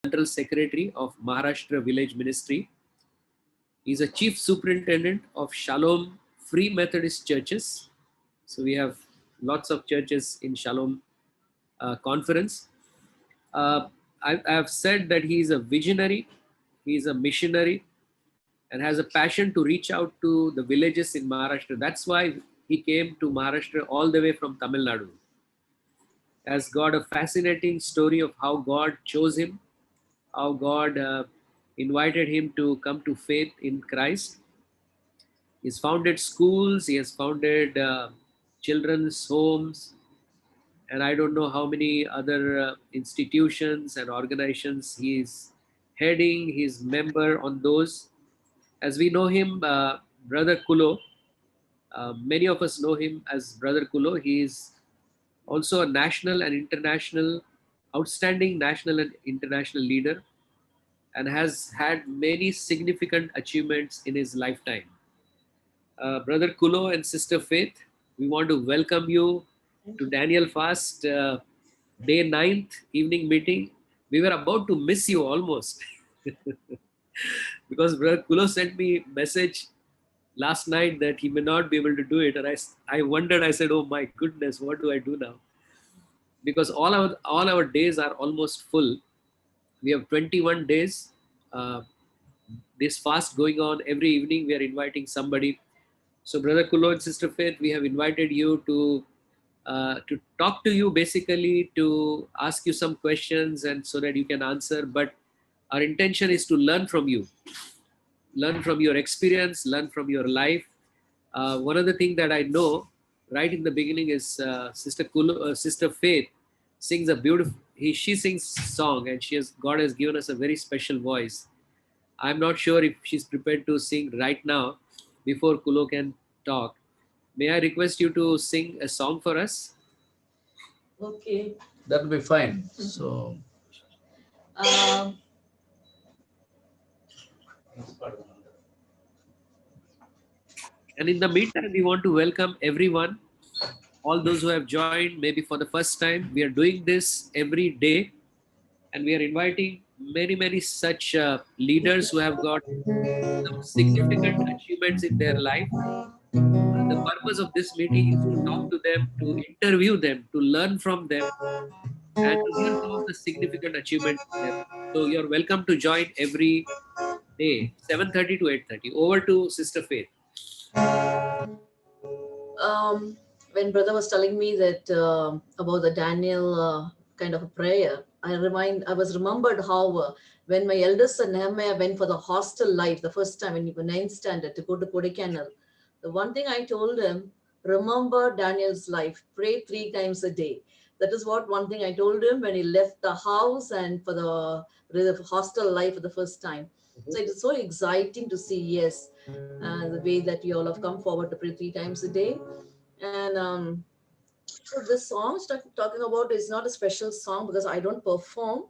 Central Secretary of Maharashtra Village Ministry. He's a Chief Superintendent of Shalom Free Methodist Churches. So we have lots of churches in Shalom Conference. I have said that he is a visionary, he is a missionary, and has a passion to reach out to the villages in Maharashtra. That's why he came to Maharashtra all the way from Tamil Nadu. Has got a fascinating story of how God chose him, how God invited him to come to faith in Christ. He's founded schools, he has founded children's homes, and I don't know how many other institutions and organizations he's heading, he's member on those. As we know him, Brother Kulo, many of us know him as Brother Kulo. He is also a national and international, outstanding national and international leader, and has had many significant achievements in his lifetime. Brother Kulo and Sister Faith, we want to welcome you to Daniel Fast day 9th evening meeting. We were about to miss you almost because Brother Kulo sent me message last night that he may not be able to do it, and I wondered. I said, "Oh my goodness, what do I do now?" Because all our days are almost full. We have 21 days. Uh, this fast going on every evening. We are inviting somebody. So, Brother Kulo and Sister Faith, we have invited you to talk to you, basically to ask you some questions, and so that you can answer. But our intention is to learn from you, learn from your experience, learn from your life. One of the things that I know right in the beginning is Sister Faith sings a beautiful. She sings song, and God has given us a very special voice. I'm not sure if she's prepared to sing right now before Kulo can talk. May I request you to sing a song for us? Okay. That will be fine. So, and in the meantime, we want to welcome everyone, all those who have joined maybe for the first time. We are doing this every day, and we are inviting many such leaders who have got some significant achievements in their life. The purpose of this meeting is to talk to them, to interview them, to learn from them, and to hear some of the significant achievements in their life. So you're welcome to join every day, 7:30 to 8:30. Over to Sister Faith. When brother was telling me that about the Daniel kind of a prayer, I was remembered how when my eldest son Nehemiah went for the hostel life the first time when he was 9th standard to go to Kodaikanal, the one thing I told him, remember Daniel's life, pray 3 times a day. That is what one thing I told him when he left the house and for the hostel life for the first time. So it is so exciting to see, yes, the way that you all have come forward to pray 3 times a day. And so this song talking about is not a special song because I don't perform.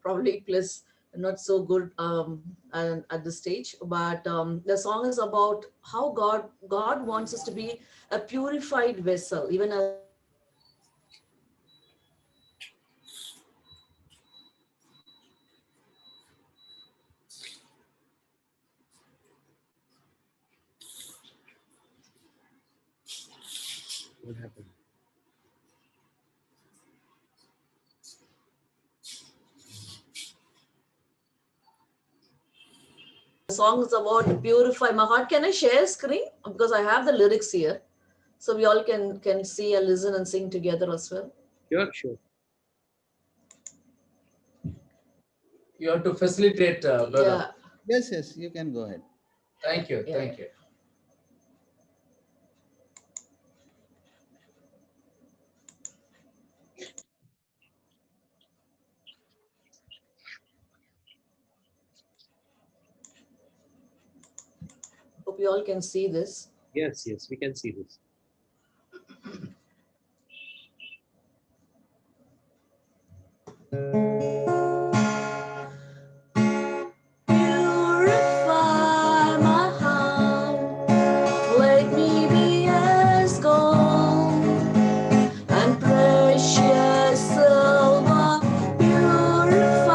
Probably plus not so good at this stage. But the song is about how God wants us to be a purified vessel, even as What happened? the song is about purify my heart. Can I share screen? Because I have the lyrics here. So we all can see and listen and sing together as well. Sure. you have to facilitate, brother. Yeah. Yes, you can go ahead. Thank you. Yeah. Thank you. Hope you all can see this. Yes, we can see this. Purify my heart, let me be as gold and precious silver. Purify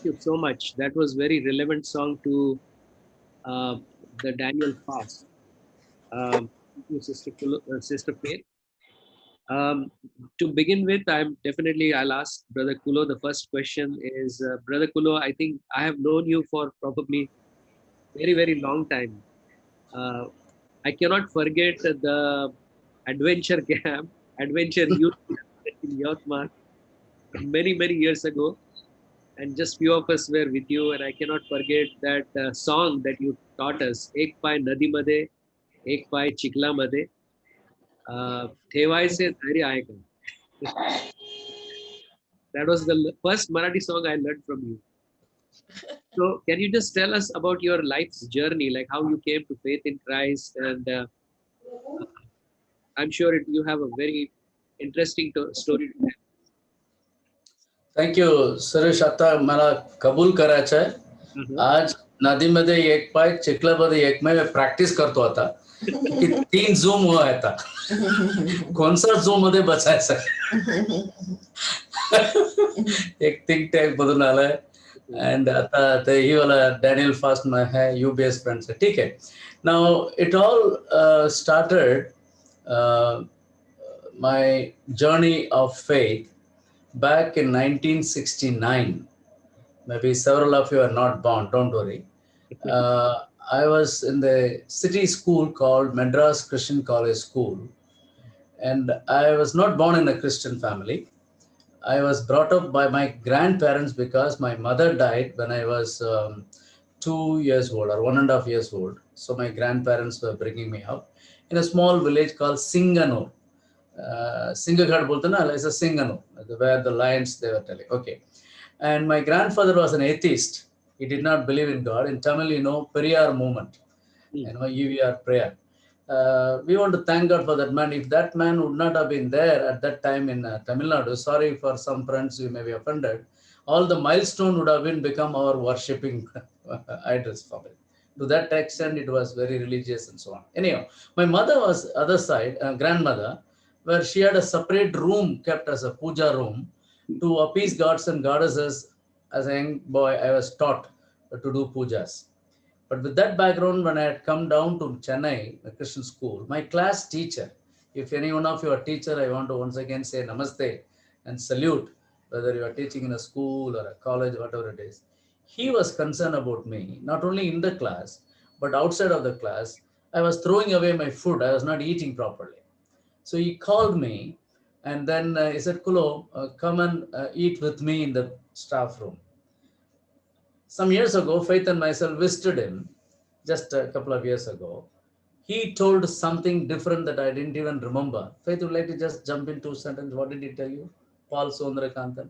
you so much. That was very relevant song to the Daniel fast. Thank you, Sister Faith. To begin with, I'll ask Brother Kulo. The first question is, Brother Kulo, I think I have known you for probably very, very long time. Uh, I cannot forget the adventure camp, adventure youth camp in Yotma many, many years ago. And just few of us were with you. And I cannot forget that song that you taught us, Ek Pai Nadi Made, Ek Pai Chikla Made, Thevai Se Dhairya Aayega. That was the first Marathi song I learned from you. So, can you just tell us about your life's journey, like how you came to faith in Christ? And I'm sure you have a very interesting story to tell. Thank you Suresh. आता मला कबूल करायचं आहे. आज नदीमध्ये एक पाय चिखलामध्ये एक पाय practice करतो आता की 3 झूम हो आता कोणसा झूम मध्ये बसायचं. एक थिंक टँक मधून आलाय अँड आता ते ही वाला डॅनियल फास्ट है यूबीएस फ्रेंड्स. ठीक आहे. Now it all started my journey of faith back in 1969. Maybe several of you are not born, don't worry. I was in the city school called Madras Christian College School. And I was not born in a Christian family. I was brought up by my grandparents because my mother died when I was 2 years old or 1.5 years old. So my grandparents were bringing me up in a small village called Singanur. Singaghad bolte na, it's a Singanur, where the lions they were telling. Okay. And my grandfather was an atheist. He did not believe in God. In Tamil, Periyar movement, EVR prayer. We want to thank God for that man. If that man would not have been there at that time in Tamil Nadu, sorry for some friends you may be offended, all the milestone would have become our worshipping idols for it. To that extent, it was very religious and so on. Anyhow, my mother was other side, grandmother, where she had a separate room kept as a puja room to appease gods and goddesses. As a young boy, I was taught to do pujas. But with that background, when I had come down to Chennai, a Christian school, my class teacher, if any one of you are teacher, I want to once again say namaste and salute, whether you are teaching in a school or a college, whatever it is. He was concerned about me, not only in the class, but outside of the class. I was throwing away my food. I was not eating properly. So he called me and then he said, Kulo, come and eat with me in the staff room. Some years ago, Faith and myself visited him, just a couple of years ago. He told something different that I didn't even remember. Faith would like to just jump into a sentence. What did he tell you? Paul Sondrakantan.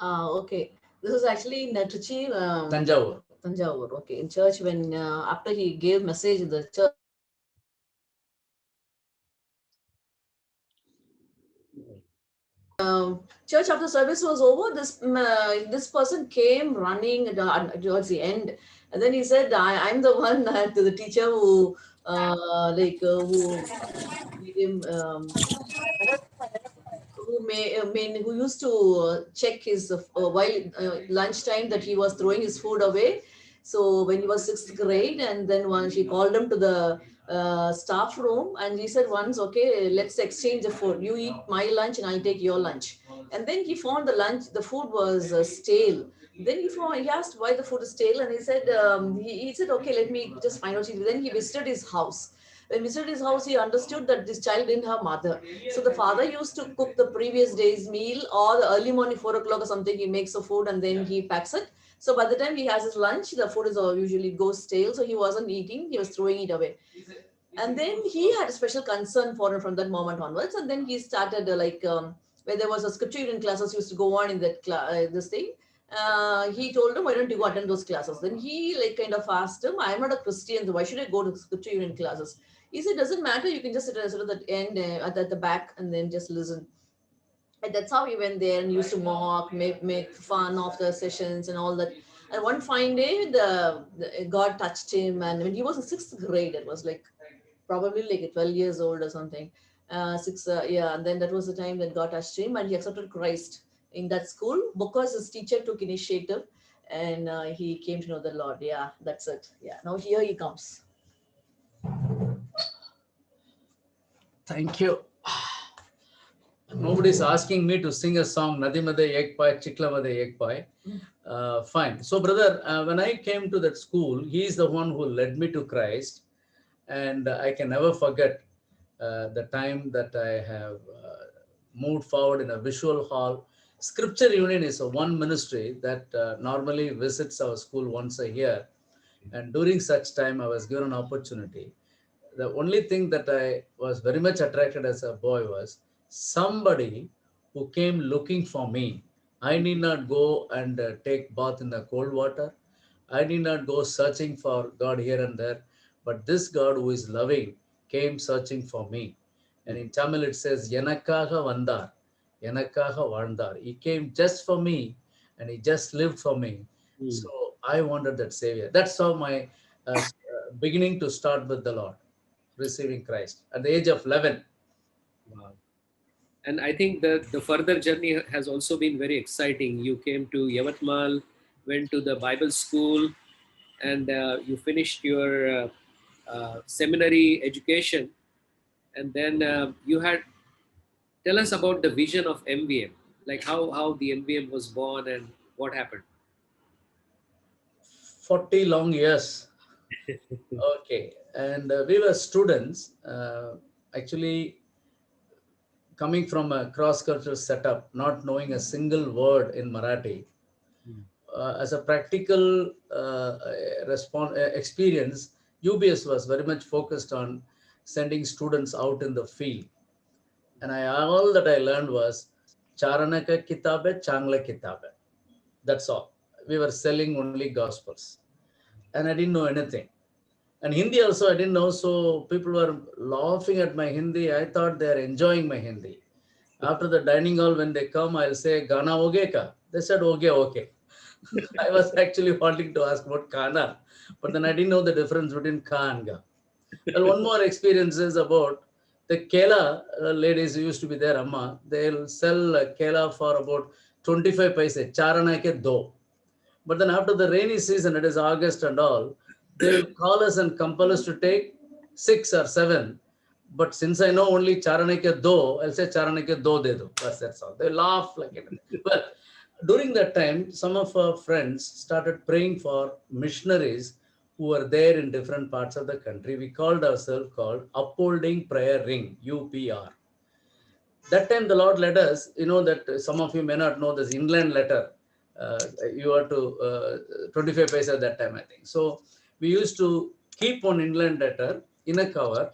Okay. This was actually in Trichy. Tanjavur. Tanjavur. Okay. In church, when after he gave message in the church. Church after service was over, this person came running towards the end, and then he said, "I'm the one that the teacher who who made him who used to check his while lunchtime that he was throwing his food away." So when he was 6th grade, and then once she called him to the staff room, and he said once, okay, let's exchange the food. You eat my lunch and I'll take your lunch. And then he found the food was stale. Then he asked why the food is stale, and he said, he said, okay, let me just find out. Then he visited his house. When he visited his house, he understood that this child didn't have mother. So the father used to cook the previous day's meal, or the early morning 4 o'clock or something, he makes the food and then he packs it. So by the time he has his lunch, the food is usually goes stale. So he wasn't eating, he was throwing it away. And then he had a special concern for him from that moment onwards. And then he started where there was a scripture union classes used to go on in that this thing. He told him, why don't you go attend those classes? Then he kind of asked him, I'm not a Christian, so why should I go to scripture union classes? He said, doesn't matter, you can just sit at the end at the back and then just listen. And that's how he went there and used to mock, make fun of the sessions and all that. And one fine day, God touched him, and when he was in 6th grade, it was probably 12 years old or something. And then that was the time that God touched him, and he accepted Christ. in that school because his teacher took initiative and he came to know the Lord. Yeah, that's it. Yeah, now here he comes. Thank you. Nobody's asking me to sing a song, Nadimade Ekpai, Chiklamade Ekpai. Fine. So, brother, when I came to that school, he is the one who led me to Christ. And I can never forget the time that I have moved forward in a visual hall. Scripture Union is a one ministry that normally visits our school once a year. And during such time, I was given an opportunity. The only thing that I was very much attracted as a boy was somebody who came looking for me. I need not go and take bath in the cold water. I need not go searching for God here and there. But this God who is loving came searching for me. And in Tamil it says, Yanakaga Vandar, Yanakaga Vandar. He came just for me and he just lived for me. So I wanted that Savior. That's how my beginning to start with the Lord, receiving Christ at the age of 11. Wow. And I think the further journey has also been very exciting. You came to Yavatmal, went to the Bible school, and you finished your seminary education. And then you had, tell us about the vision of MVM, like how the MVM was born and what happened. 40 long years. Okay. And we were students, actually coming from a cross-cultural setup, not knowing a single word in Marathi. As a practical experience, UBS was very much focused on sending students out in the field. And all that I learned was Charanaka Kitabe, Changla Kitabe. That's all. We were selling only gospels. And I didn't know anything. And Hindi also I didn't know. So people were laughing at my Hindi. I thought they are enjoying my Hindi. After the dining hall, when they come, I'll say, Gana oge ka? They said, okay, okay. I was actually wanting to ask about Kana, but then I didn't know the difference between Ka and Ga. Well, one more experience is about the Kela ladies who used to be there, Amma. They'll sell Kela for about 25 paise, charana ke do. But then after the rainy season, it is August and all, they will call us and compel us to take 6 or 7. But since I know only charane ke do, I'll say charane ke do de do. That's all. They laugh like it. Well, during that time, some of our friends started praying for missionaries who were there in different parts of the country. We called ourselves called Upholding Prayer Ring, UPR. That time the Lord led us, you know that some of you may not know this England letter. You are to 25 paise at that time, I think. So we used to keep on England letter in a cover,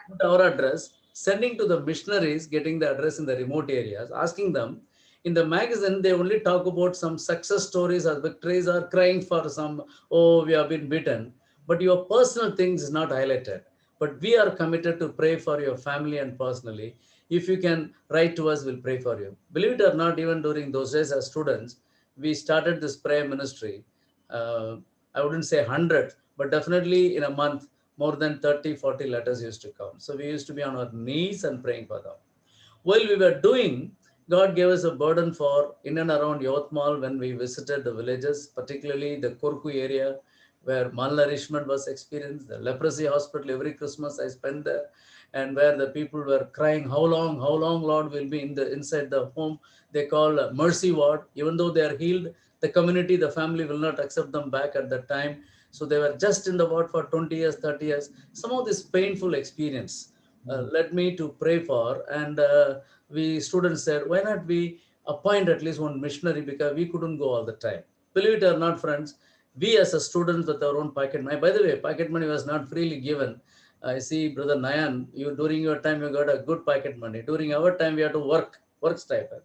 put our address, sending to the missionaries, getting the address in the remote areas, asking them. In the magazine, they only talk about some success stories or victories or crying for some, oh, we have been beaten. But your personal things is not highlighted. But we are committed to pray for your family and personally. If you can write to us, we'll pray for you. Believe it or not, even during those days as students, we started this prayer ministry. I wouldn't say hundreds, but definitely in a month, more than 30, 40 letters used to come. So we used to be on our knees and praying for them. While we were doing, God gave us a burden for in and around Yavatmal when we visited the villages, particularly the Korku area where malnourishment was experienced, the leprosy hospital every Christmas I spent there, and where the people were crying, how long, Lord, will be inside the home they call mercy ward. Even though they are healed, the community, the family will not accept them back at that time. So they were just in the ward for 20 years, 30 years. Some of this painful experience led me to pray for. And we students said, why not we appoint at least one missionary, because we couldn't go all the time. Believe it or not, friends, we as a students with our own pocket money, by the way, pocket money was not freely given. I see Brother Nayan, you during your time, you got a good pocket money. During our time, we had to work stipend.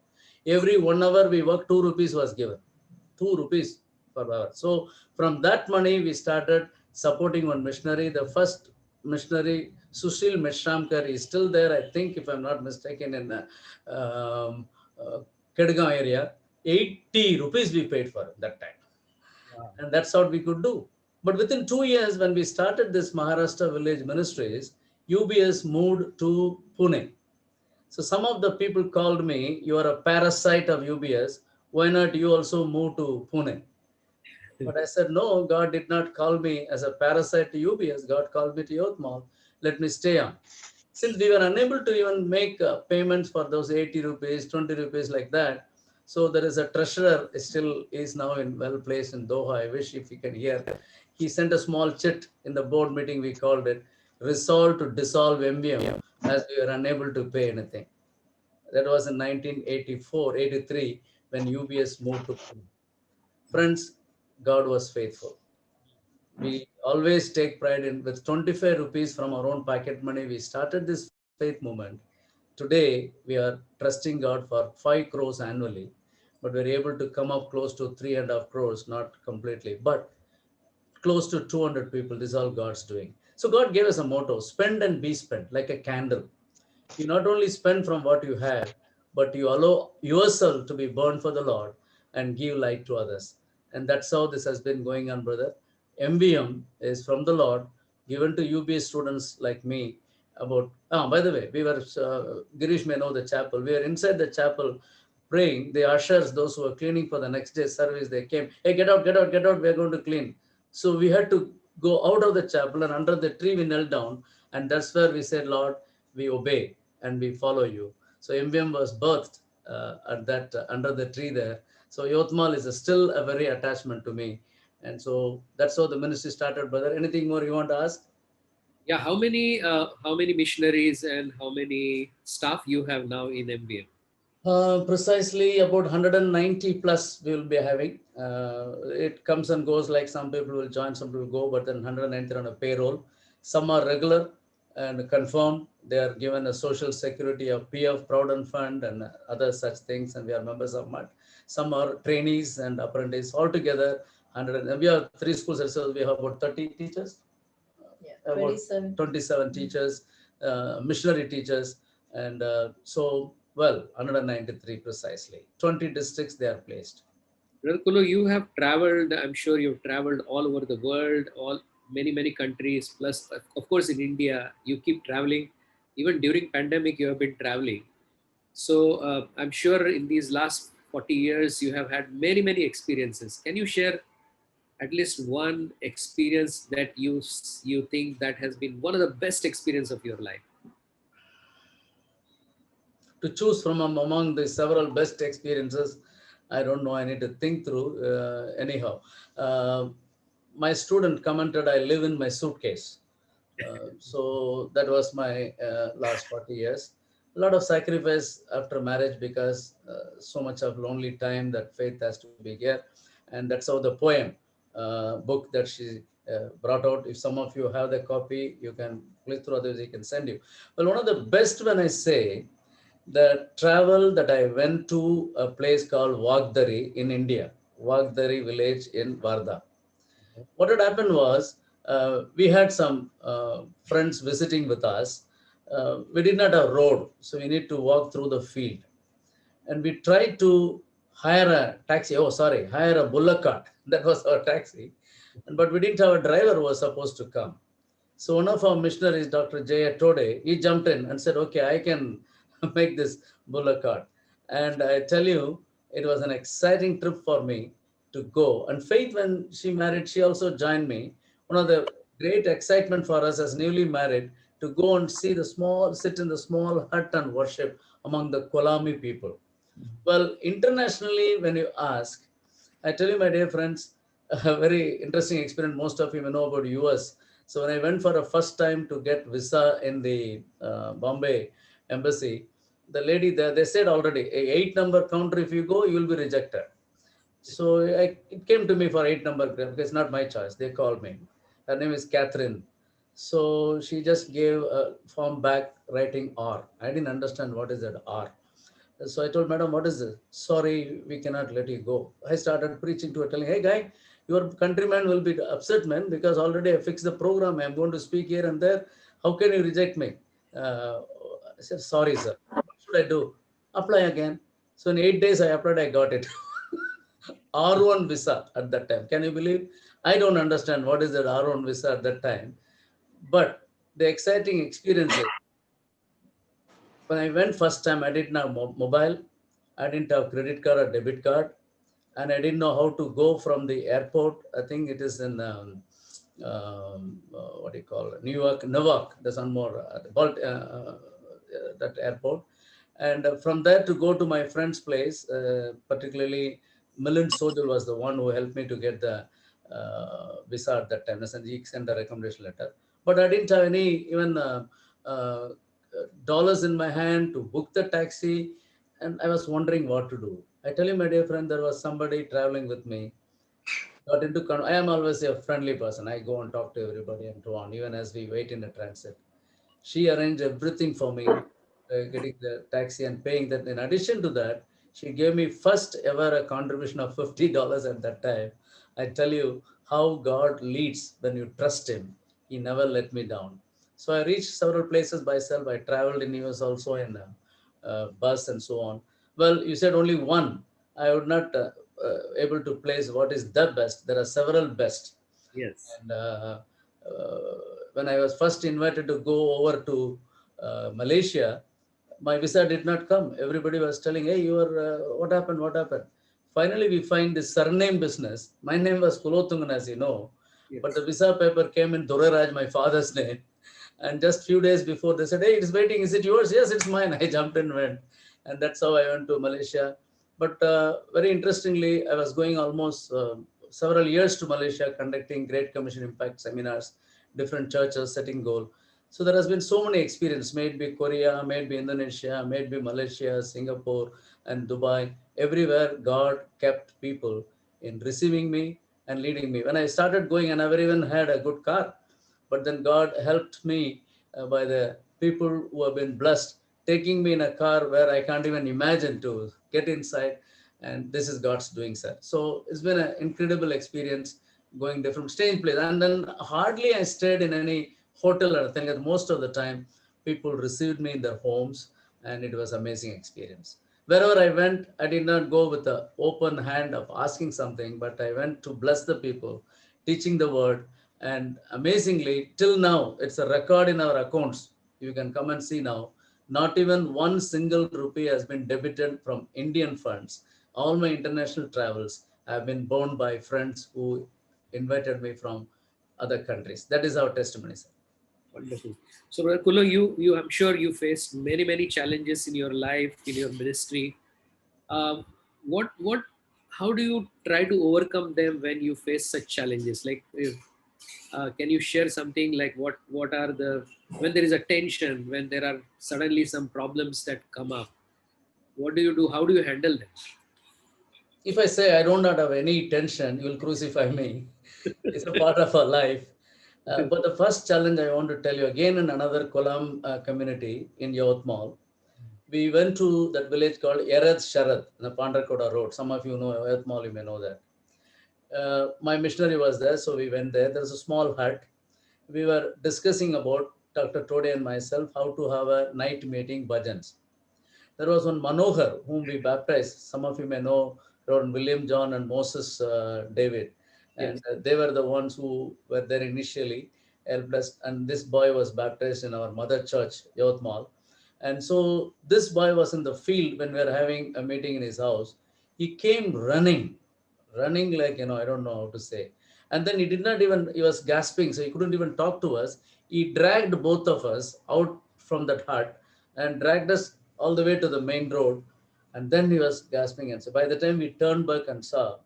Every 1 hour we work, 2 rupees was given. 2 rupees per hour. So from that money, we started supporting one missionary. The first missionary, Sushil Meshramkar, is still there, I think, if I'm not mistaken, in Kedgaon area. 80 rupees we paid for that time. Wow. And that's what we could do. But within 2 years, when we started this Maharashtra Village Ministries, UBS moved to Pune. So some of the people called me, you are a parasite of UBS. Why not you also move to Pune? But I said, no, God did not call me as a parasite to UBS. God called me to Yothmal. Let me stay on. Since we were unable to even make payments for those 80 rupees, 20 rupees like that, so there is a treasurer still is now in well placed in Doha. I wish if he can hear. He sent a small chit in the board meeting, we called it, resolved to dissolve MVM as we were unable to pay anything. That was in 1984, 83 when UBS moved to Pune. Friends, God was faithful. We always take pride in with 25 rupees from our own pocket money. We started this faith movement. Today, we are trusting God for 5 crores annually, but we're able to come up close to 3.5 crores, not completely, but close to 200 people. This is all God's doing. So God gave us a motto, spend and be spent, like a candle. You not only spend from what you have, but you allow yourself to be burned for the Lord and give light to others. And that's how this has been going on, brother. MVM is from the Lord, given to UBS students like me. About, by the way, we were, Girish may know the chapel. We were inside the chapel praying. The ushers, those who were cleaning for the next day's service, they came, hey, get out, get out, get out, we're going to clean. So we had to go out of the chapel, and under the tree we knelt down. And that's where we said, Lord, we obey and we follow you. So MVM was birthed at that under the tree there. So Yothmal is still a very attachment to me. And so that's how the ministry started, brother. Anything more you want to ask? Yeah, how many missionaries and how many staff you have now in MVM? Precisely about 190 plus we will be having. It comes and goes, like some people will join, some people will go, but then 190 on a payroll. Some are regular and confirmed. They are given a social security of PF, Provident Fund, and other such things, and we are members of MUT. Some are trainees and apprentices. Altogether, 100. And we have 3 schools, so we have about 30 teachers. Yeah, About 27 teachers, missionary teachers, and well, 193 precisely. 20 districts they are placed. Brother Kulu, you have traveled, I'm sure you've traveled all over the world, many countries, plus of course in India, you keep traveling. Even during pandemic, you have been traveling. So I'm sure in these last 40 years, you have had many experiences. Can you share at least one experience that you think that has been one of the best experience of your life? To choose from among the several best experiences, I don't know, I need to think through. Anyhow, my student commented, I live in my suitcase. So that was my last 40 years. A lot of sacrifice after marriage, because so much of lonely time that faith has to be here. And that's how the poem book that she brought out. If some of you have the copy, you can click through, others he can send you. Well, one of the best, when I say, the travel that I went to a place called Wagdari in India, Wagdari village in Varda. What had happened was, we had some friends visiting with us. We did not have road, so we need to walk through the field. And we tried to hire a taxi. Oh, sorry, hire a bullock cart. That was our taxi. But we didn't have a driver who was supposed to come. So one of our missionaries, Dr. Jaya Tode, he jumped in and said, okay, I can make this bullock cart. And I tell you, it was an exciting trip for me to go. And Faith, when she married, she also joined me. One of the great excitement for us as newly married to go and see sit in the small hut and worship among the Kolami people. Well, internationally, when you ask, I tell you, my dear friends, a very interesting experience. Most of you may know about US. So when I went for a first time to get visa in the Bombay embassy, the lady there, they said already, a 8-number counter, if you go, you will be rejected. So it came to me for 8-number, because it's not my choice. They called me. Her name is Catherine. So she just gave a form back writing R. I didn't understand what is that R. So I told, Madam, what is this? Sorry, we cannot let you go. I started preaching to her, telling, hey, guy, your countryman will be upset, man, because already I fixed the program. I'm going to speak here and there. How can you reject me? I said, sorry, sir. What should I do? Apply again. So in 8 days, I applied, I got it. R1 visa at that time. Can you believe? I don't understand what is that R1 visa at that time. But the exciting experiences, When I went first time, I didn't have mobile. I didn't have credit card or debit card, and I didn't know how to go from the airport. I think it is in what do you call it? Newark. There's one more that airport, and from there to go to my friend's place, particularly Milind Sojal was the one who helped me to get the visa at that time. And he sent a recommendation letter, but I didn't have any even uh, dollars in my hand to book the taxi, and I was wondering what to do. I tell you, my dear friend, there was somebody traveling with me. I am always a friendly person. I go and talk to everybody and so on, even as we wait in the transit. She arranged everything for me, getting the taxi and paying that. In addition to that, she gave me first ever a contribution of $50 at that time. I tell you how God leads when you trust Him. He never let me down. So I reached several places by myself. I traveled in US also in a bus and so on. Well, you said only one. I would not able to place what is the best. There are several best. Yes. And when I was first invited to go over to Malaysia, my visa did not come. Everybody was telling, "Hey, you are what happened? What happened?" Finally, we find this surname business. My name was Kulotungan, as you know, but Yes. the visa paper came in Doraraj, my father's name. And just few days before, they said, "Hey, it's waiting. Is it yours?" "Yes, it's mine." I jumped and went, and that's how I went to Malaysia. But very interestingly, I was going almost several years to Malaysia, conducting Great Commission Impact seminars, different churches, setting goal. So there has been so many experiences, maybe Korea, maybe Indonesia, maybe Malaysia, Singapore, and Dubai. Everywhere, God kept people in receiving me and leading me. When I started going, I never even had a good car, but then God helped me by the people who have been blessed, taking me in a car where I can't even imagine to get inside. And this is God's doing, sir. So it's been an incredible experience going different strange places. And then hardly I stayed in any hotel or thing. Most of the time, people received me in their homes, and it was amazing experience. Wherever I went, I did not go with the open hand of asking something, but I went to bless the people, teaching the word. And amazingly, till now, it's a record in our accounts. You can come and see now. Not even one single rupee has been debited from Indian funds. All my international travels have been borne by friends who invited me from other countries. That is our testimony, sir. Wonderful. So, Brother Kulo, I'm sure you faced many challenges in your life, in your ministry. Um, what, how do you try to overcome them when you face such challenges? Like, can you share something like what are the when there is a tension, when there are suddenly some problems that come up? What do you do? How do you handle them? If I say I do not have any tension, you will crucify me. It's a part of our life. But the first challenge I want to tell you again in another Kolam community in Yavatmal, we went to that village called Yerad Sharad, the Pandrakoda Road. Some of you know Yavatmal, you may know that. My missionary was there, so we went there. There's a small hut. We were discussing about, Dr. Tode and myself, how to have a night meeting bhajans. There was one Manohar whom we baptized. Some of you may know Reverend William John and Moses David. Yes. And they were the ones who were there initially, helped us. And this boy was baptized in our mother church, Yavatmal. And so this boy was in the field when we were having a meeting in his house. He came running like, I don't know how to say. And then he did not even, he was gasping, so he couldn't even talk to us. He dragged both of us out from that hut and dragged us all the way to the main road. And then he was gasping. And so by the time we turned back and saw,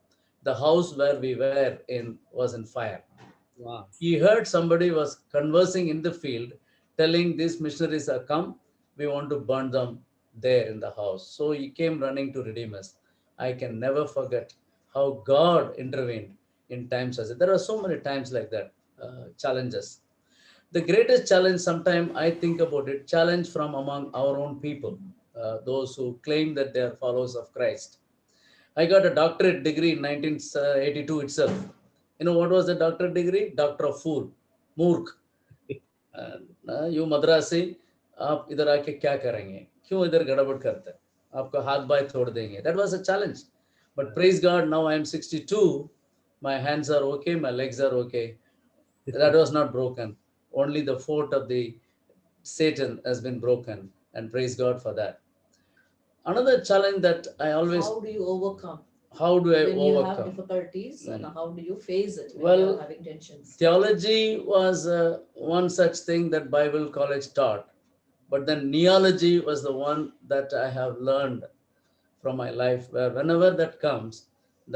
the house where we were in was in fire. Wow. He heard somebody was conversing in the field, telling these missionaries are come, we want to burn them there in the house. So he came running to redeem us. I can never forget how God intervened in times as that. There are so many times like that, challenges. The greatest challenge, sometimes I think about it, challenge from among our own people, those who claim that they are followers of Christ. I got a doctorate degree in 1982 itself. You know what was the doctorate degree? Doctor of Fool, Moork. You Madrasi आप इधर आके क्या करेंगे क्यों इधर गड़बड़ करते हैं आपका हाथ बाय तोड़ देंगे that was a challenge but praise God now I am 62 my hands are okay my legs are okay that was not broken only the fort of the Satan has been broken and praise God for that. Another challenge that I always, How do you overcome how do I when you have overcome? difficulties, and Mm. how do you face it when Well, you're having tensions? Theology was one such thing that Bible college taught, but then neology was the one that I have learned from my life, where whenever that comes,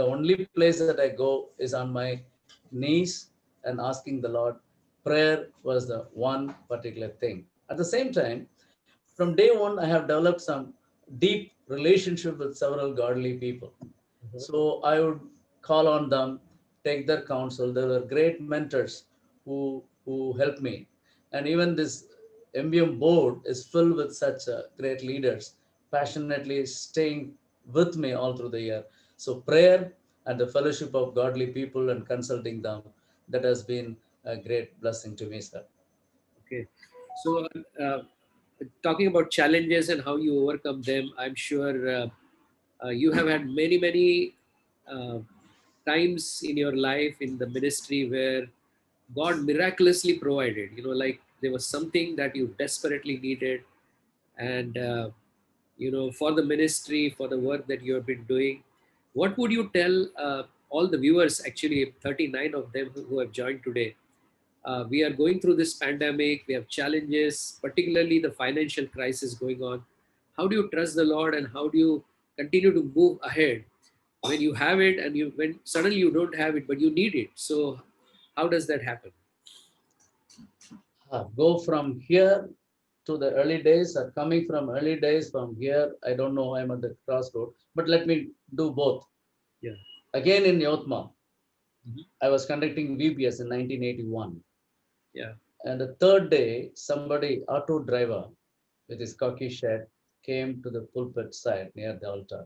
the only place that I go is on my knees and asking the Lord. Prayer was the one particular thing. At the same time, from day one, I have developed some deep relationship with several godly people. So I would call on them, take their counsel. There were great mentors who helped me, and even this MBM board is filled with such great leaders, passionately staying with me all through the year. So prayer and the fellowship of godly people and consulting them, that has been a great blessing to me, sir. Okay. So, uh, talking about challenges and how you overcome them, I'm sure you have had many, many uh, times in your life in the ministry where God miraculously provided. Like there was something that you desperately needed, and for the ministry, for the work that you have been doing. What would you tell all the viewers? Actually, 39 of them who have joined today. We are going through this pandemic. We have challenges, particularly the financial crisis going on. How do you trust the Lord, and how do you continue to move ahead when you have it, and when suddenly you don't have it but you need it? So how does that happen? Go from here to the early days, or coming from early days from here, I don't know, I'm at the crossroad, but let me do both. Yeah. Again in Yotma, Mhm. I was conducting VBS in 1981. Yeah. And the third day, somebody, auto driver with his khaki shirt, came to the pulpit side near the altar.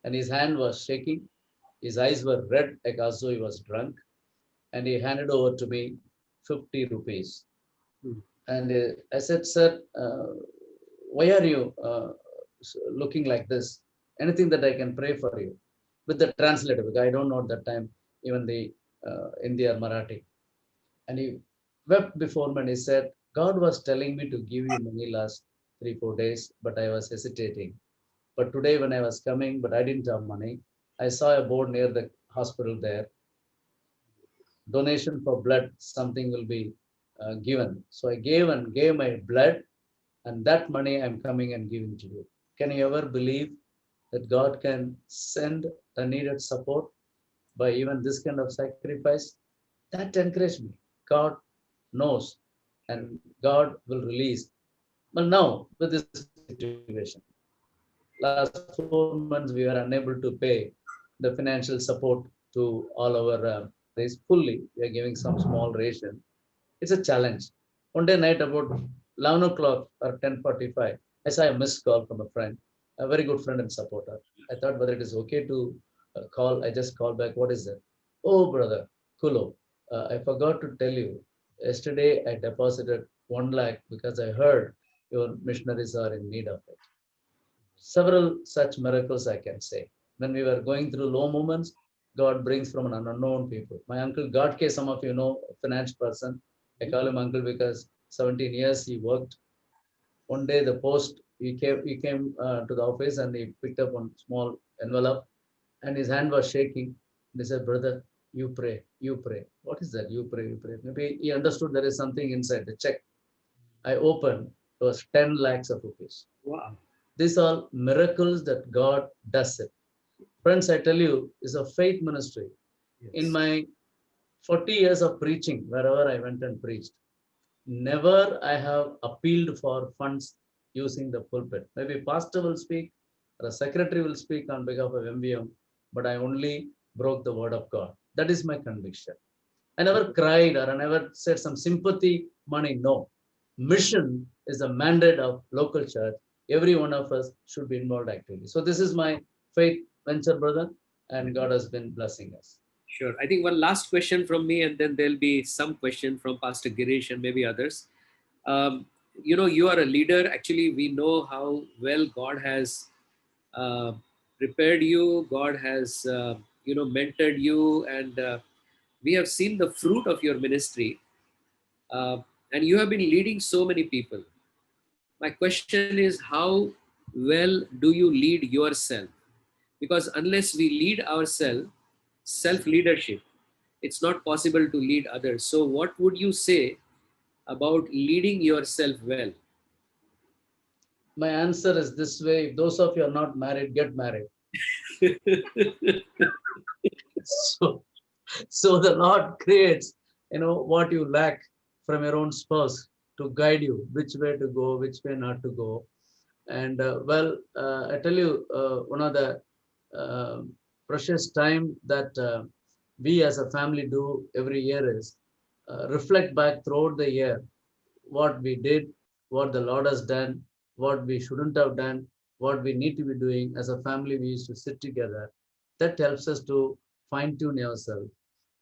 And his hand was shaking. His eyes were red, like as though he was drunk. And he handed over to me 50 rupees. Hmm. And I said, sir, why are you looking like this? Anything that I can pray for you? With the translator, because I don't know at that time even the Hindi or Marathi. And he wept before me and he said, God was telling me to give you money last 3, 4 days, but I was hesitating. But today, when I was coming, but I didn't have money, I saw a board near the hospital there, donation for blood, something will be given. So I gave my blood, and that money I'm coming and giving to you. Can you ever believe that God can send the needed support by even this kind of sacrifice? That encouraged me. God knows, and God will release. But now, with this situation, last 4 months we were unable to pay the financial support to all our race fully. We are giving some small ration. It's a challenge. One day night about 11 o'clock or 10:45, I saw a missed call from a friend, a very good friend and supporter. I thought whether it is okay to call. I just called back. What is that? Oh, brother, Kulo, I forgot to tell you. Yesterday I deposited 1 lakh because I heard your missionaries are in need of it. Several such miracles I can say. When we were going through low moments, God brings from an unknown people. My uncle Godke, some of you know, a finance person. I call him uncle because 17 years he worked. One day the post, he came to the office and he picked up one small envelope and his hand was shaking. They said, brother, you pray, you pray. What is that? You pray, you pray. Maybe he understood there is something inside the check. I opened, it was 10 lakhs of rupees. Wow. These are miracles that God does it. Friends, I tell you, it's a faith ministry. In Yes. my 40 years of preaching, wherever I went and preached, never I have appealed for funds using the pulpit. Maybe pastor will speak or a secretary will speak on behalf of MBM, but I only broke the word of God. That is my conviction. I never cried or I never said some sympathy money. No. Mission is a mandate of local church. Every one of us should be involved actively. So this is my faith venture, brother, and God has been blessing us. Sure. I think one last question from me, and then there'll be some question from Pastor Girish and maybe others. Um, you are a leader. Actually, we know how well God has uh, prepared you. God has, mentored you, and we have seen the fruit of your ministry. Uh, and you have been leading so many people. My question is, how well do you lead yourself? Because unless we lead ourselves, self leadership, it's not possible to lead others. So, what would you say about leading yourself well? My answer is this way: if those of you are not married, get married. So, so the Lord creates, what you lack from your own spouse to guide you, which way to go, which way not to go. And I tell you, one of the uh, precious time that we as a family do every year is reflect back throughout the year what we did, what the Lord has done, what we shouldn't have done, what we need to be doing. As a family, we used to sit together. That helps us to fine tune ourselves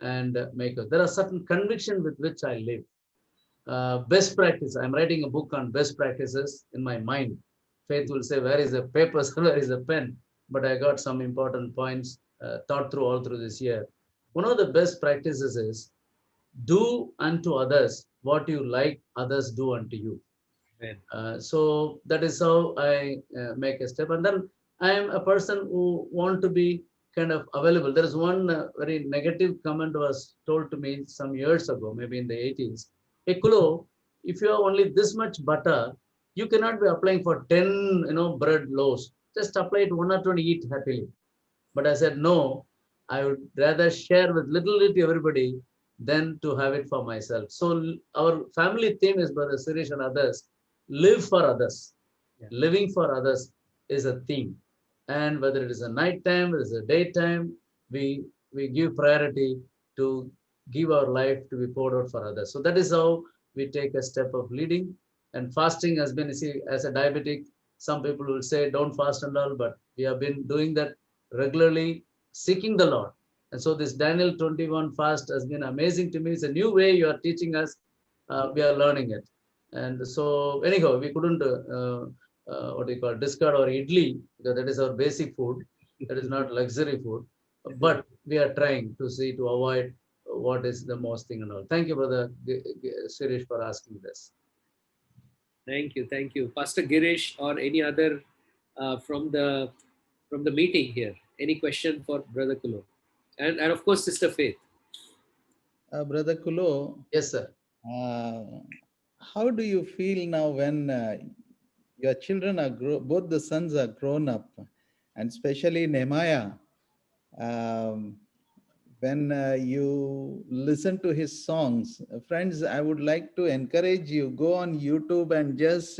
and make us. There are certain conviction with which I live. Best practice. I'm writing a book on best practices in my mind. Faith will say, "Where is the papers? Where is the pen?" But I got some important points thought through all through this year. One of the best practices is do unto others what you like others do unto you. Amen. So that is how I make a step. And then I am a person who want to be kind of available. There is one very negative comment was told to me some years ago, maybe in the 80s. Hey, Kulo, if you have only this much butter, you cannot be applying for 10, bread loaves. Just apply it one or two and eat happily. But I said, no, I would rather share with little to everybody than to have it for myself. So our family theme is, Brother Sirish and others, live for others. Yeah. Living for others is a theme. And whether it is a nighttime, whether it is a daytime, we give priority to give our life to be poured out for others. So that is how we take a step of leading. And fasting has been, see, as a diabetic, some people will say don't fast and all, but we have been doing that regularly, seeking the Lord. And so this Daniel 21 fast has been amazing to me. It's a new way you are teaching us. We are learning it. And so anyhow, we couldn't, what do you call, discard our idli, because that is our basic food. That is not luxury food. But we are trying to see to avoid what is the most thing and all. Thank you, Brother Sirish, for asking this. Thank you, thank you, Pastor Girish, or any other from the meeting here. Any question for Brother Kulo, and of course Sister Faith. Brother Kulo, Yes, sir. how do you feel now when your children are both the sons are grown up, and especially Nehemiah? Um, when you listen to his songs, friends, I would like to encourage you, go on YouTube and just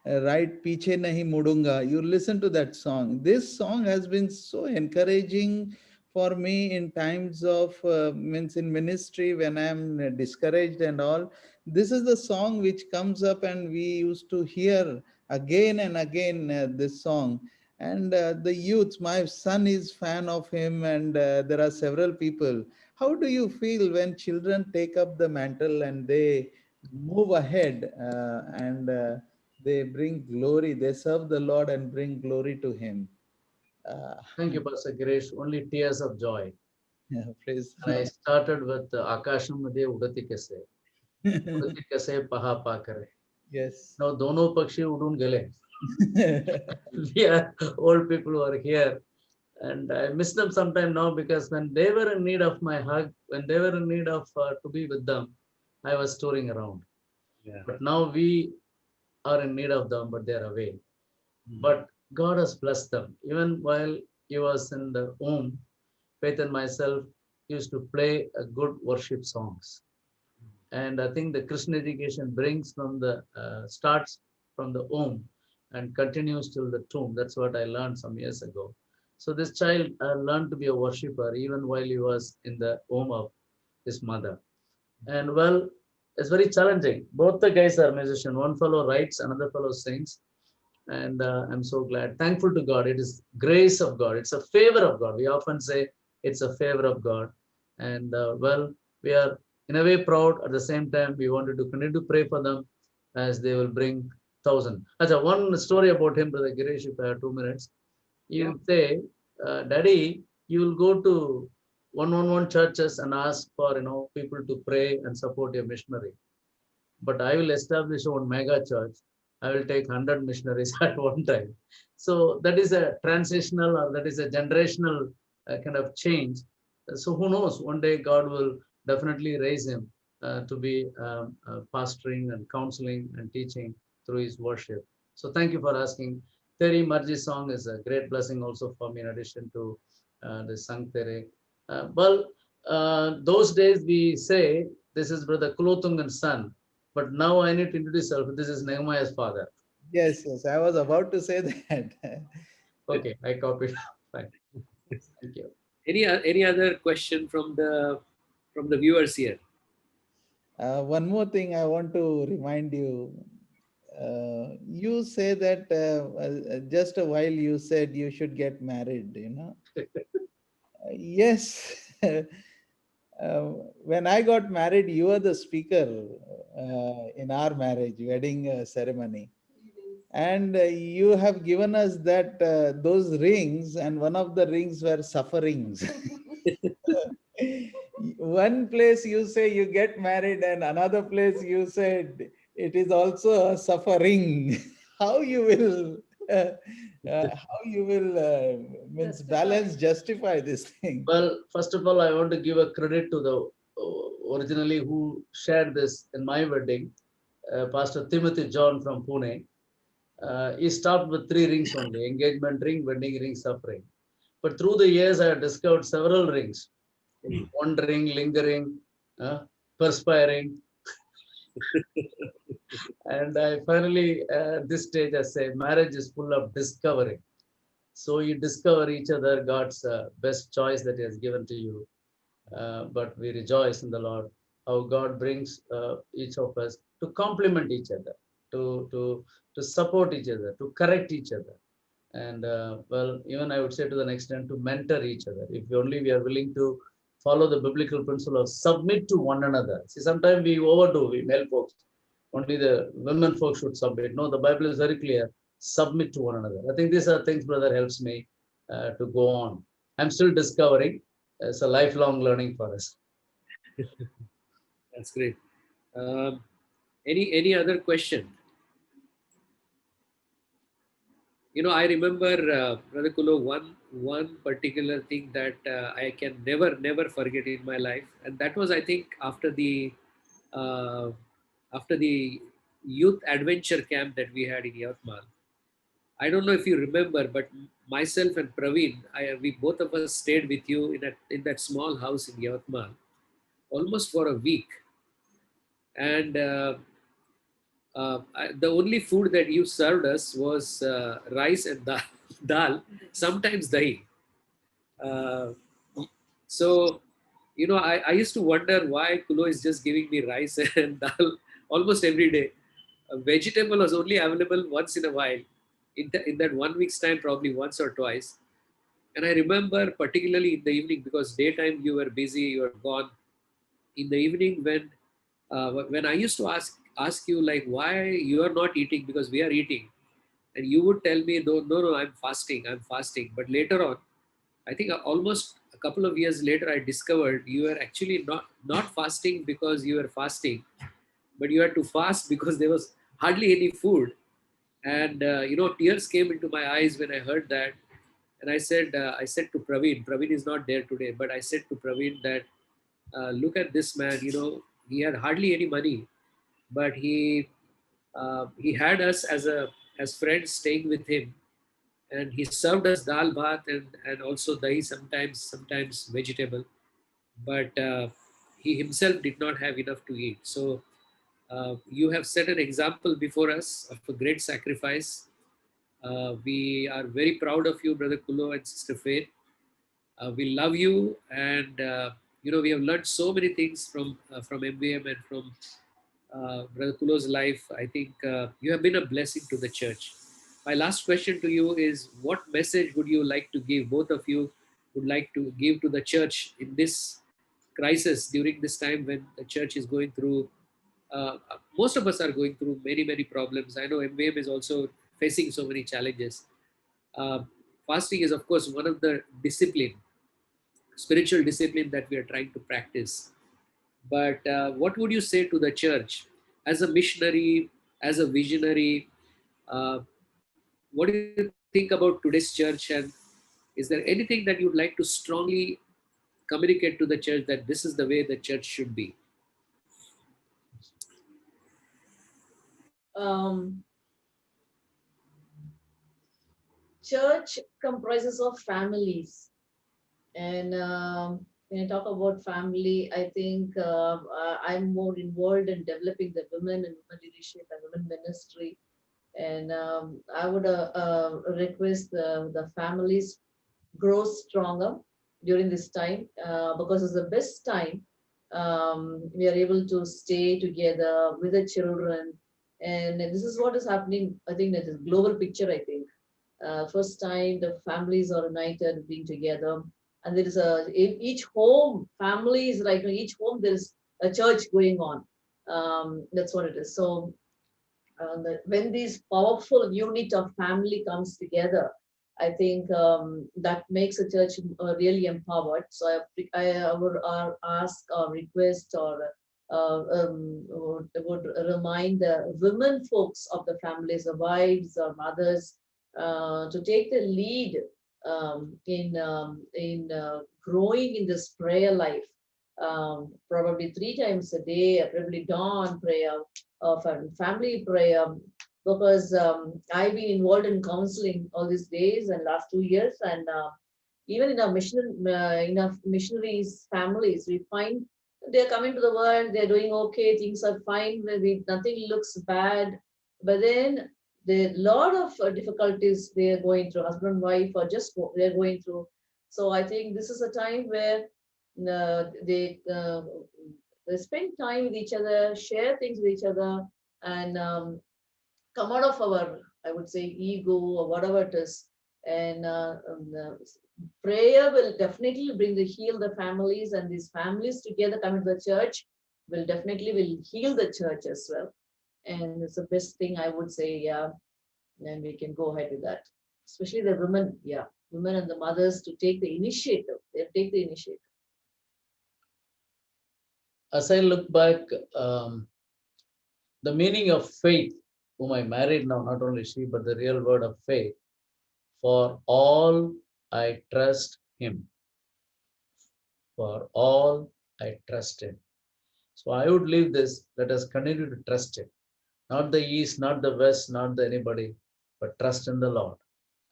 write Piche Nahi Mudunga. You listen to that song. This song has been so encouraging for me in times of means in ministry when I'm discouraged and all. This is the song which comes up, and we used to hear again and again this song. And the youth, my son is fan of him, and there are several people. How do you feel when children take up the mantle and they move ahead and they bring glory, they serve the Lord and bring glory to him? uh, Thank you, Pastor Girish. Only tears of joy. Praise And I started with Akasham Madhe Udati Kase. Udati Kase Paha Pakare. yes. Now, Dono Pakshi Udun Gale. We are old people who are here. And I miss them sometime now, because when they were in need of my hug, when they were in need of to be with them, I was touring around. Yeah. But now we are in need of them, but they are away. But God has blessed them. Even while he was in the womb, Faith and myself used to play a good worship songs. And I think the Christian education brings from the starts from the womb and continues till the tomb. That's what I learned some years ago. So this child learned to be a worshiper even while he was in the womb of his mother. And well, it's very challenging. Both the guys are musicians. One fellow writes, another fellow sings. And I'm so glad, thankful to God. It is grace of God. It's a favor of God. We often say it's a favor of God. And we are in a way proud. At the same time, we wanted to continue to pray for them as they will bring 1,000. Achha, one story about him, Brother Girish, if I have 2 minutes. You would say, Daddy, you will go to 111 churches and ask for people to pray and support your missionary. But I will establish one mega church. I will take 100 missionaries at one time. So that is a transitional, or that is a generational kind of change. So who knows, one day God will definitely raise him to be pastoring and counseling and teaching through his worship. So thank you for asking. Terry Marji song is a great blessing also for me, in addition to the Sang Tere. Those days we say, this is Brother Kulotungan's son, but now I need to introduce myself. This is Nehemiah's father. Yes, yes, I was about to say that. Okay, I copied. Fine. Thank you. Any other question from the viewers here? One more thing I want to remind you. You say that just a while you said you should get married, you know. Yes. When I got married, you were the speaker in our marriage wedding ceremony, and you have given us that those rings, and one of the rings were sufferings. One place you say you get married, and another place you said it is also a suffering. How you will how you will means balance justify this thing? Well, first of all, I want to give a credit to the originally who shared this in my wedding, Pastor Timothy John from Pune. He stopped with 3 rings only: engagement ring, wedding ring, suffering. But through the years, I have discovered several rings: wandering, lingering, perspiring. And I finally, at this stage, I say, marriage is full of discovery. So you discover each other, God's best choice that He has given to you. But we rejoice in the Lord, how God brings each of us to complement each other, to support each other, to correct each other. And well, even I would say to the extent to mentor each other. If only we are willing to follow the biblical principle of submit to one another. See, sometimes we overdo, we male folks. Only the women folks should submit. No, the Bible is very clear. Submit to one another. I think these are things, brother, helps me to go on. I'm still discovering. It's a lifelong learning for us. That's great. Any other question? You know, I remember Brother Kulo, one particular thing that I can never forget in my life, and that was, I think, uh, after the youth adventure camp that we had in Yavatmal. I don't know if you remember, but myself and Praveen, we both of us stayed with you in that small house in Yavatmal almost for a week, and the only food that you served us was rice and dal, dal, sometimes dahi. Uh, so, you know, I used to wonder why Kulo is just giving me rice and dal almost every day. A vegetable was only available once in a while. In that 1 week's time, probably once or twice. And I remember particularly in the evening, because daytime you were busy, you were gone. In the evening, when I used to ask you like why you are not eating because we are eating, and you would tell me no, I'm fasting. But later on, I think almost a couple of years later, I discovered you were actually not fasting because you were fasting, but you had to fast because there was hardly any food. And you know, tears came into my eyes when I heard that. And I said to Praveen is not there today, but I said to Praveen that look at this man. You know, he had hardly any money, but he had us as friends staying with him, and he served us dal bhat and also dahi, sometimes vegetable, but he himself did not have enough to eat. So you have set an example before us of a great sacrifice. We are very proud of you, Brother Kulo and Sister Faith. We love you, and you know, we have learned so many things from MVM and from Brother Kulo's life. I think you have been a blessing to the church. My last question to you is, what message would you like to give, both of you would like to give to the church in this crisis, during this time when the church is going through, most of us are going through many problems. I know MVM is also facing so many challenges. Uh, Fasting is, of course, one of the spiritual discipline that we are trying to practice. But what would you say to the church as a missionary, as a visionary? Uh, what do you think about today's church? And is there anything that you'd like to strongly communicate to the church that this is the way the church should be? Um, Church comprises of families, and when I talk about family, I think I'm more involved in developing the women and women leadership and women ministry. And I would request the families grow stronger during this time, because it's the best time. We are able to stay together with the children, and this is what is happening. I think that is global picture. I think first time the families are united, being together, and there is in each home, families, right? In each home there is a church going on. That's what it is. So when these powerful unit of family comes together, I think that makes a church really empowered. So I would ask or request or would remind the women folks of the families, the wives or mothers, to take the lead in growing in this prayer life. Probably 3 times a day, probably dawn prayer, of family prayer, because I've been involved in counseling all these days and last 2 years, and even in our missionaries families, we find they're coming to the world, they're doing okay, things are fine, nothing looks bad, but then the lot of difficulties they're going through, husband and wife, or just they're going through. So I think this is a time where they spend time with each other, share things with each other, and come out of our, I would say, ego or whatever it is. And prayer will definitely bring the heal the families, and these families together coming to the church will definitely will heal the church as well. And it's the best thing I would say, yeah. And we can go ahead with that, especially the women, yeah, women and the mothers to take the initiative. They take the initiative. As I look back, the meaning of faith, whom I married now, not only she, but the real word of faith, for all I trust him. For all I trust him. So I would leave this. Let us continue to trust him. Not the east, not the west, not the anybody, but trust in the Lord.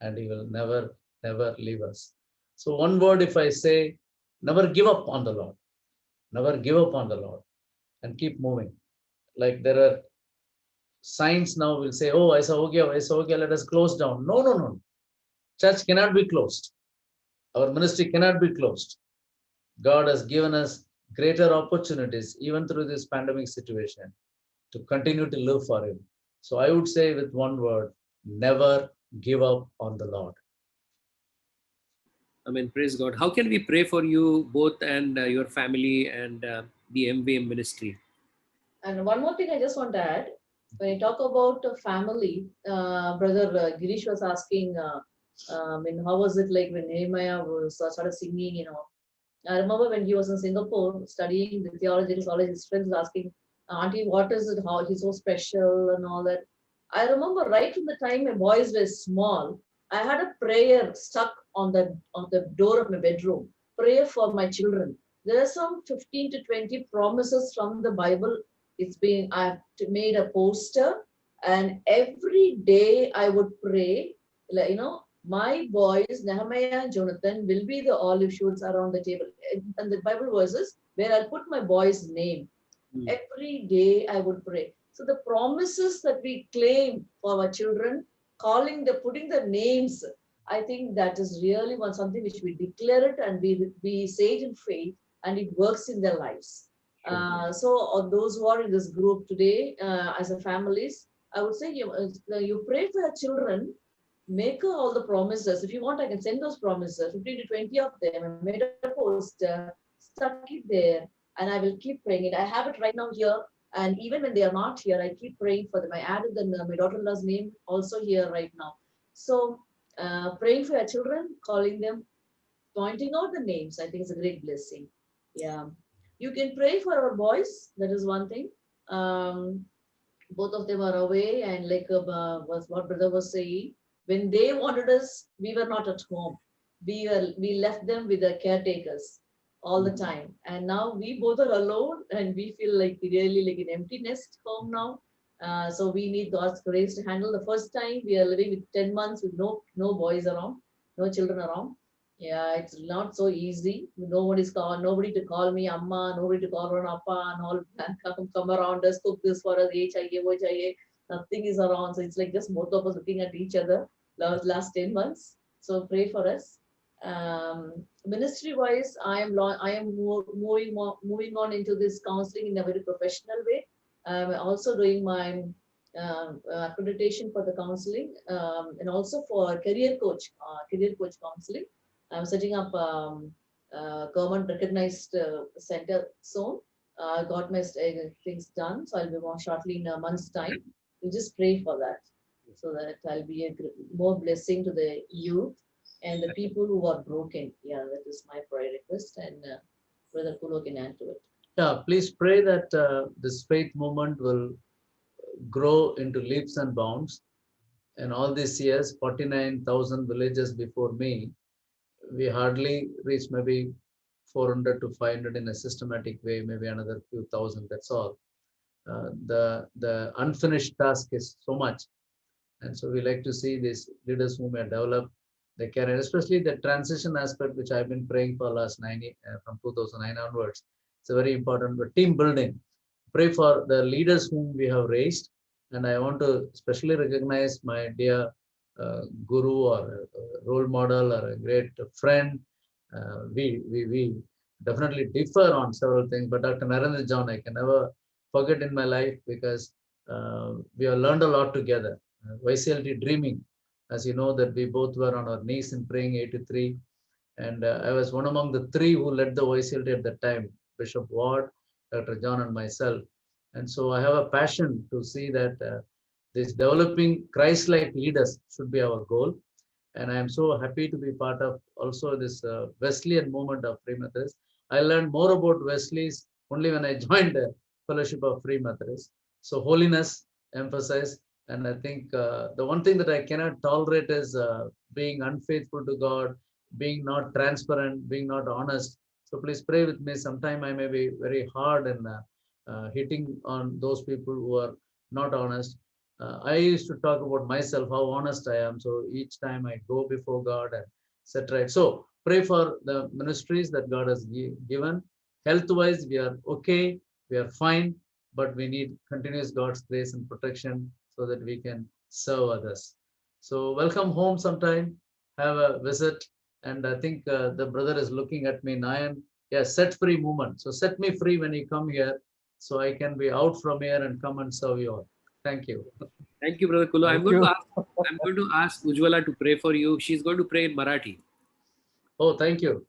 And he will never, never leave us. So one word, if I say, never give up on the Lord. Never give up on the Lord and keep moving. Like there are signs now will say, oh, okay, let us close down. No, no, no. Church cannot be closed. Our ministry cannot be closed. God has given us greater opportunities, even through this pandemic situation, to continue to live for him. So I would say with one word, never give up on the Lord. Amen. Praise God. How can we pray for you both and your family and the MVM ministry? And one more thing I just want to add, when you talk about family, brother Girish was asking, how was it like when Nehemiah was started singing, I remember when he was in Singapore studying the theology, his friends was asking, Auntie, what is it? How he's so special and all that. I remember right from the time my boys were small, I had a prayer stuck on the door of my bedroom. Prayer for my children. There are some 15 to 20 promises from the Bible. I've made a poster, and every day I would pray, like, my boys, Nehemiah and Jonathan, will be the olive shoots around the table. And the Bible verses where I'll put my boy's name. Every day I would pray. So the promises that we claim for our children, putting the names, I think that is really something which we declare it and we say it in faith, and it works in their lives. So on those who are in this group today, as a families, I would say you pray for your children, make all the promises. If you want, I can send those promises, 15 to 20 of them. I made a post, stuck it there, and I will keep praying it. I have it right now here. And even when they are not here, I keep praying for them. I added my daughter-in-law's name also here right now. So praying for your children, calling them, pointing out the names, I think is a great blessing. Yeah. You can pray for our boys. That is one thing. both of them are away, and like was what brother was saying, when they wanted us, we were not at home. We left them with the caretakers all the time, and now we both are alone, and we feel like really like an empty nest home now. So we need God's grace to handle. The first time we are living with 10 months with no boys around, no children around. Yeah, it's not so easy. Nobody to call me Amma, nobody to call on Appa, and all come around us, cook this for us, ye chahiye, wo chahiye. Nothing is around. So it's like just both of us looking at each other last 10 months. So pray for us. Ministry wise, I am moving on into this counseling in a very professional way. I'm also doing my accreditation for the counseling, and also for career coach counseling. I'm setting up government recognized center soon. Got my things done, so I'll be more shortly in a month's time. You just pray for that, so that I'll be more blessing to the youth and the people who are broken. Yeah, that is my prayer request, and Brother Kulo can add to it. Yeah, please pray that this faith movement will grow into leaps and bounds. In all these years, 49,000 villages before me, we hardly reach maybe 400 to 500 in a systematic way, maybe another few thousand, that's all. The unfinished task is so much. And so we like to see these leaders who may develop the career, especially the transition aspect, which I've been praying for last from 2009 onwards. It's a very important team building. Pray for the leaders whom we have raised. And I want to especially recognize my dear guru or role model or a great friend. We definitely differ on several things, but Dr. Narendra John, I can never forget in my life, because we have learned a lot together. YCLT Dreaming, as you know, that we both were on our knees in praying 83. And I was one among the three who led the YCLT at that time, Bishop Ward, Dr. John, and myself. And so I have a passion to see that this developing Christ-like leaders should be our goal. And I am so happy to be part of also this Wesleyan movement of Free Methodists. I learned more about Wesley's only when I joined the Fellowship of Free Methodists. So holiness, emphasize, and I think the one thing that I cannot tolerate is being unfaithful to God, being not transparent, being not honest. So please pray with me. Sometime I may be very hard and hitting on those people who are not honest. I used to talk about myself, how honest I am. So each time I go before God and set right. So pray for the ministries that God has given. Health-wise, we are okay, we are fine, but we need continuous God's grace and protection so that we can serve others. So welcome home sometime, have a visit. And I think the brother is looking at me, Nayan. Yeah, set free movement. So set me free when you come here, so I can be out from here and come and serve you all. Thank you. Thank you, Brother Kulo. Thank you. I'm going to ask Ujjwala to pray for you. She's going to pray in Marathi. Oh, thank you.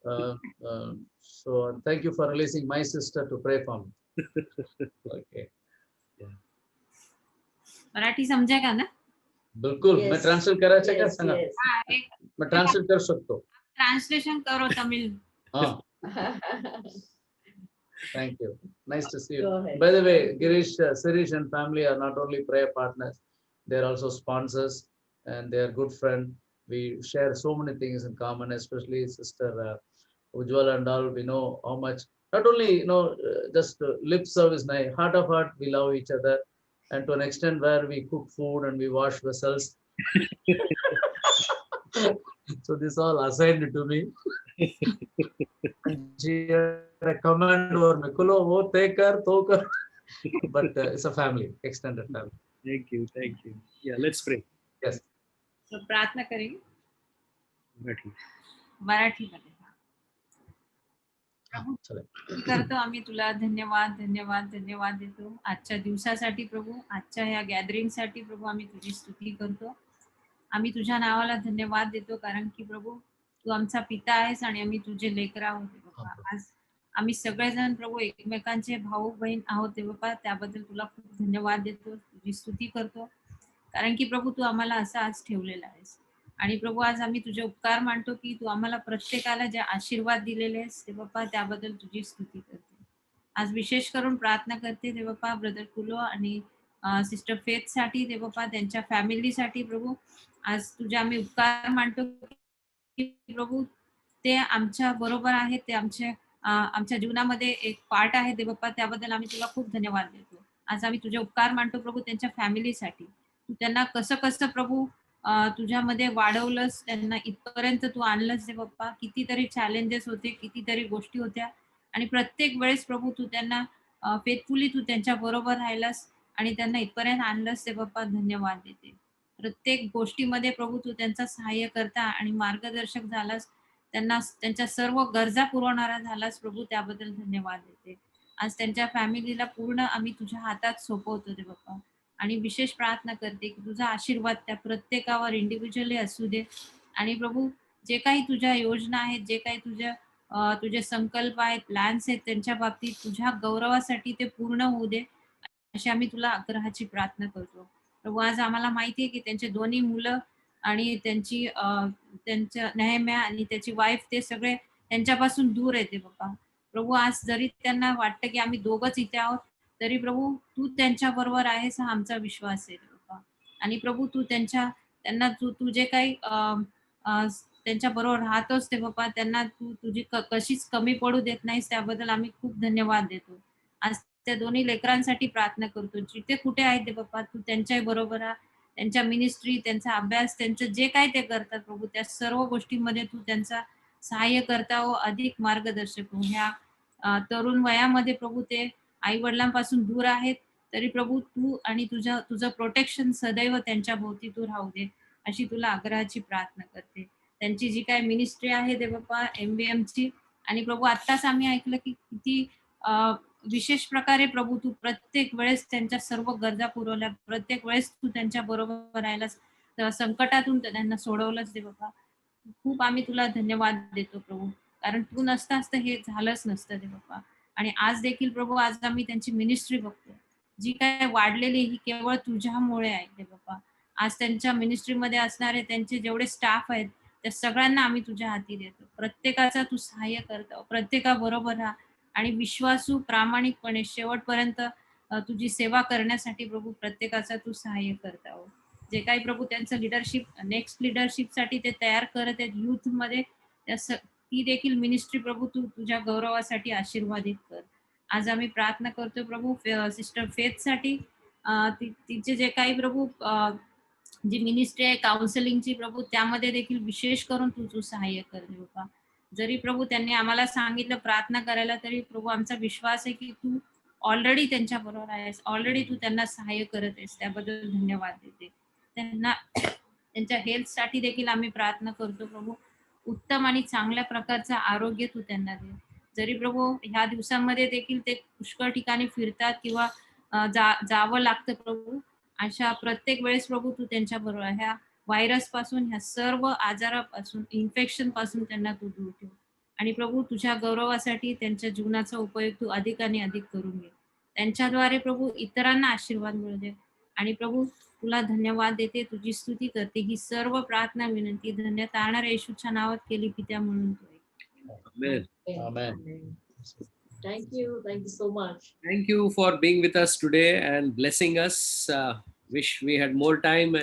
So thank you for releasing my sister to pray for me. Okay. Marathi समजेगा ना? बिल्कुल. मैं translate करायचं का सांगा? एक मैं translate कर सकतो. ट्रान्सलेशन करो तमिळ. हाँ. Thank you. Nice to see you. Go ahead. By the way, Girish, Sirish and family are not only prayer partners, they are also sponsors and they are good friends. We share so many things in common, especially Sister Ujjwala and all. We know how much, not only, just lip service, heart of heart, we love each other. And to an extent where we cook food and we wash vessels. So this all assigned to me. She recommend or Mikulo, oh, take her, toker. But it's a family, extended family. Thank you. Yeah, let's pray. Yes. So प्रार्थना करेंगे Marathi. मराठीमध्ये. चला. करतो आम्ही तुला धन्यवाद देतो आजच्या दिवसासाठी प्रभू, आजच्या ह्या गॅदरिंगसाठी प्रभू आम्ही तुझी स्तुती करतो. आम्ही तुझ्या नावाला धन्यवाद देतो, कारण की प्रभू तू आमचा पिता आहेस आणि आम्ही तुझे लेकर आहोत बाबा. आज आम्ही सगळेजण प्रभू एकमेकांचे भाऊ बहीण आहोत बाबा, त्याबद्दल तुला खूप धन्यवाद देतो, तुझी स्तुती करतो, कारण की प्रभू तू आम्हाला असं आज ठेवलेलं आहेस. आणि प्रभू आज आम्ही तुझे उपकार मानतो की तू आम्हाला प्रत्येकाला जे आशीर्वाद दिलेले आहेस ते बाप्पा, त्याबद्दल तुझी स्तुती करते. आज विशेष करून प्रार्थना करते ते बाप्पा ब्रदर कुलो आणि सिस्टर फेथसाठी दे बाप्पा, त्यांच्या फॅमिलीसाठी प्रभू आज तुझे आम्ही उपकार मानतो की प्रभू ते आमच्या बरोबर आहेत, ते आमच्या जीवनामध्ये एक पार्ट आहे दे बाप्पा, त्याबद्दल आम्ही तुला खूप धन्यवाद देतो. आज आम्ही तुझे उपकार मानतो प्रभू त्यांच्या फॅमिलीसाठी. तू त्यांना कसं कसं प्रभू तुझ्यामध्ये वाढवलंस, त्यांना इथपर्यंत तू आणलंस दे बाप्पा. कितीतरी चॅलेंजेस होते, कितीतरी गोष्टी होत्या आणि प्रत्येक वेळेस प्रभू तू त्यांना फेथफुली तू त्यांच्या बरोबर राहिलास आणि त्यांना इथपर्यंत आणलंस दे बाप्पा. धन्यवाद देते. प्रत्येक गोष्टीमध्ये प्रभू तू त्यांचा सहाय्य करता आणि मार्गदर्शक झालास, त्यांना त्यांच्या सर्व गरजा पुरवणारा झालास प्रभू, त्याबद्दल धन्यवाद देते. आज त्यांच्या फॅमिलीला पूर्ण आम्ही तुझ्या हातात सोपवतो दे बाप्पा आणि विशेष प्रार्थना करते की तुझा आशीर्वाद त्या प्रत्येकावर इंडिव्हिज्युअली असू दे आणि प्रभू जे काही तुझ्या योजना आहेत, जे काही तुझे संकल्प आहेत, प्लॅन्स आहेत, त्यांच्या बाबतीत तुझ्या गौरवासाठी ते पूर्ण होऊ दे, अशी आम्ही तुला आग्रहाची प्रार्थना करतो. प्रभू आज आम्हाला माहिती आहे की त्यांचे दोन्ही मुलं आणि त्यांच्या नेहम्या आणि त्याची वाईफ ते सगळे त्यांच्यापासून दूर येते बाप्पा. प्रभू आज जरी त्यांना वाटतं की आम्ही दोघंच इथे आहोत, तरी प्रभू तू त्यांच्या बरोबर आहेस हा आमचा विश्वास आहे बाप्पा. आणि प्रभू तू त्यांना तू जे काही त्यांच्या बरोबर राहतोस ते बाप्पा, त्यांना तू तुझी कशीच कमी पडू देत नाहीस, त्याबद्दल आम्ही खूप धन्यवाद देतो. आज त्या दोन्ही लेकरांसाठी प्रार्थना करतो, जिथे कुठे आहेत ते बाप्पा तू त्यांच्याही बरोबर राहा. त्यांच्या मिनिस्ट्री, त्यांचा अभ्यास, त्यांचं जे काही ते करतात प्रभू, त्या सर्व गोष्टींमध्ये तू त्यांचा सहाय्य करता हो, अधिक मार्गदर्शक हो. ह्या तरुण वयामध्ये प्रभू ते आई वडिलांपासून दूर आहेत, तरी प्रभू तू आणि तुझं प्रोटेक्शन सदैव त्यांच्या भोवती तू राहू दे, अशी तुला आग्रहाची प्रार्थना करते. त्यांची जी काही मिनिस्ट्री आहे दे बाप्पा MBM ची, आणि प्रभू आत्ताच आम्ही ऐकलं की किती विशेष प्रकारे प्रभू तू प्रत्येक वेळेस त्यांच्या सर्व गरजा पुरवल्या, प्रत्येक वेळेस तू त्यांच्या बरोबर राहिलास, संकटातून त्यांना सोडवलंच दे बाबा. खूप आम्ही तुला धन्यवाद देतो प्रभू, कारण तू नसतास तर हे झालंच नसतं दे बाप्पा. आणि आज देखील प्रभू आज आम्ही त्यांची मिनिस्ट्री बघतो, जी काय वाढलेली ही केवळ तुझ्यामुळे आहे दे बाप्पा. आज त्यांच्या मिनिस्ट्रीमध्ये असणारे त्यांचे जेवढे स्टाफ आहेत त्या सगळ्यांना आम्ही तुझ्या हाती देतो. प्रत्येकाचा तू सहाय्य करतो, प्रत्येकाबरोबर राहा आणि विश्वासू प्रामाणिकपणे शेवटपर्यंत तुझी सेवा करण्यासाठी प्रभू प्रत्येकाचा तू सहाय्य करता हो. जे काही प्रभू त्यांचं नेक्स्ट लिडरशिपसाठी ते तयार करत आहेत युथमध्ये, ती देखील मिनिस्ट्री प्रभू तू तुझ्या गौरवासाठी आशीर्वादित कर. आज आम्ही प्रार्थना करतो प्रभू सिस्टर फेथसाठी, तिचे जे काही प्रभू जी मिनिस्ट्री आहे काउन्सिलिंगची प्रभू, त्यामध्ये देखील विशेष करून तू सहाय्य कर दे बाबा. जरी प्रभू त्यांनी आम्हाला सांगितलं प्रार्थना करायला, तरी प्रभू आमचा विश्वास आहे की तू ऑलरेडी त्यांच्या बरोबर आहेस, ऑलरेडी तू त्यांना सहाय्य करत आहेस, त्याबद्दल धन्यवाद देते. त्यांना त्यांच्या हेल्थसाठी देखील आम्ही प्रार्थना करतो प्रभू, उत्तम आणि चांगल्या प्रकारचं आरोग्य तू त्यांना दे. जरी प्रभू ह्या दिवसांमध्ये देखील ते पुष्कळ ठिकाणी फिरतात किंवा जावं लागतं प्रभू, अशा प्रत्येक वेळेस प्रभू तू त्यांच्या बरोबर, ह्या व्हायरस पासून, ह्या सर्व आजारापासून, इन्फेक्शन पासून त्यांना तू दूर ठेव. आणि प्रभू तुझ्या गौरवासाठी त्यांच्या जीवनाचा उपयोग तू अधिक आणि अधिक करून घे. त्यांच्याद्वारे प्रभू इतरांना आशीर्वाद मिळू दे. आणि प्रभू तुला धन्यवाद देते, तुझी स्तुती करते. ही सर्व प्रार्थना विनंती धन्य तारणाऱ्या येशूच्या नावात केली पित्या म्हणून तू ऐक. Amen. Amen. Thank you so much. Thank you for being with us today and blessing us. Wish we had more time.